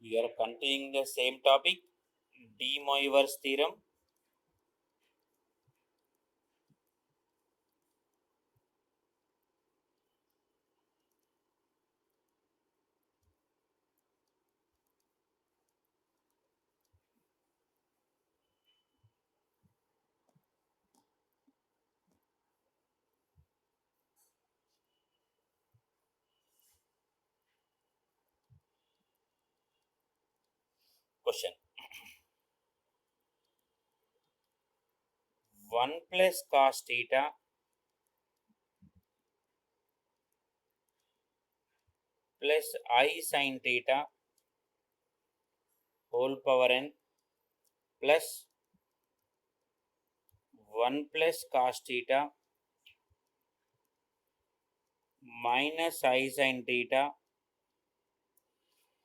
We are continuing the same topic, De Moivre's theorem. Question: 1 plus cos theta plus I sin theta whole power n plus 1 plus cos theta minus I sin theta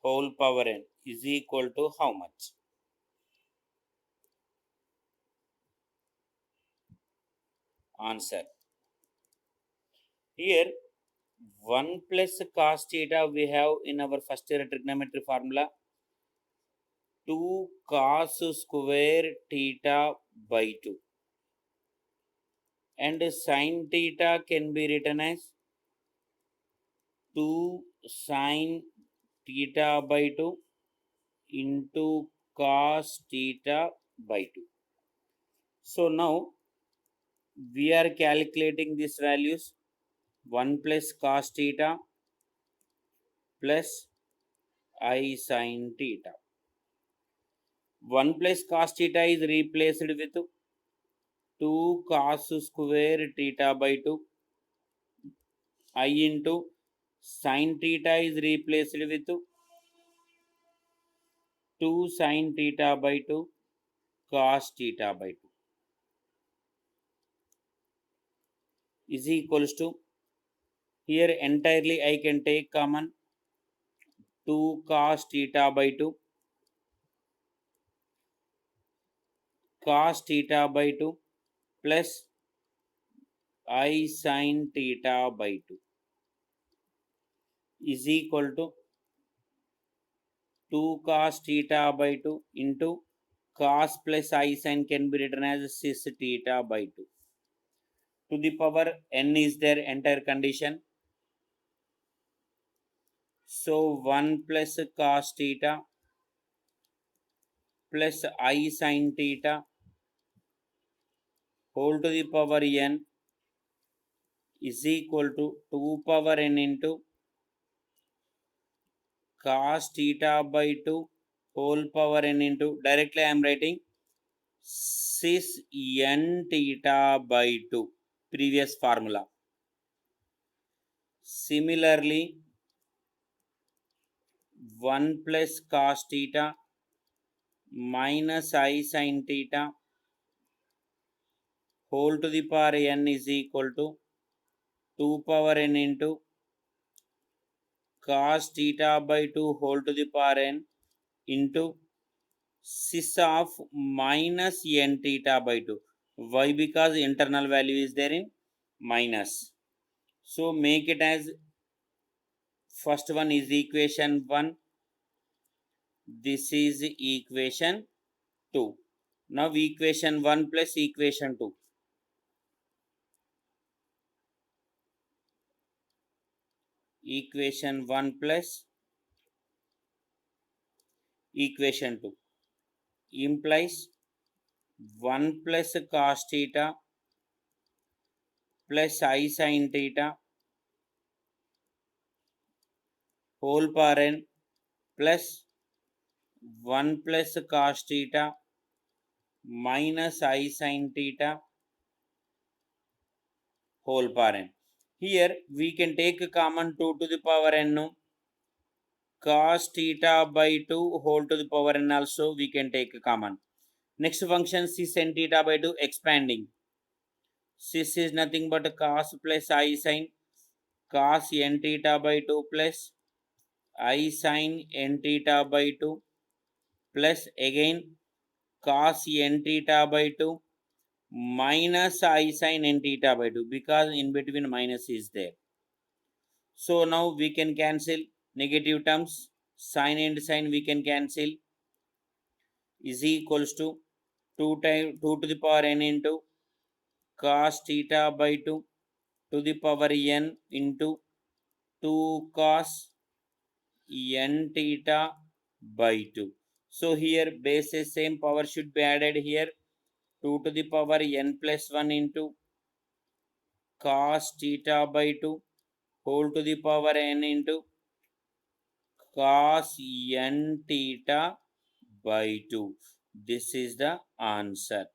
whole power n is equal to how much? Answer: here 1 plus cos theta we have in our first year trigonometry formula 2 cos square theta by 2, and sin theta can be written as 2 sin theta by 2 into cos theta by 2. So now we are calculating these values: 1 plus cos theta plus I sin theta. 1 plus cos theta is replaced with 2 cos square theta by 2. I into sin theta is replaced with 2 sin theta by 2 cos theta by 2 is equals to, here entirely I can take common 2 cos theta by 2 cos theta by 2 plus I sin theta by 2 is equal to 2 cos theta by 2 into cos plus I sin can be written as cis theta by 2 to the power n is their entire condition. So 1 plus cos theta plus I sin theta whole to the power n is equal to 2 power n into cos theta by 2 whole power n into, directly I am writing cis n theta by 2, previous formula. Similarly 1 plus cos theta minus I sin theta whole to the power n is equal to 2 power n into cos theta by 2 whole to the power n into cis of minus n theta by 2. Why? Because internal value is there in minus. So make it as, first one is equation 1, this is equation 2. Now equation 1 plus equation 2. Equation 1 plus equation 2 implies 1 plus cos theta plus I sin theta whole power n plus 1 plus cos theta minus I sin theta whole power n. Here we can take a common 2 to the power n. Cos theta by 2 whole to the power n also we can take a common. Next function cis n theta by 2 expanding. Cis is nothing but cos plus I sin cos n theta by 2 plus I sin n theta by 2 plus again cos n theta by 2 minus I sin n theta by 2, because in between minus is there. So now we can cancel negative terms. Sine and sine we can cancel, is equals to 2 to the power n into cos theta by 2 to the power n into 2 cos n theta by 2. So here bases same power should be added here, 2 to the power n plus 1 into cos theta by 2 whole to the power n into cos n theta by 2. This is the answer.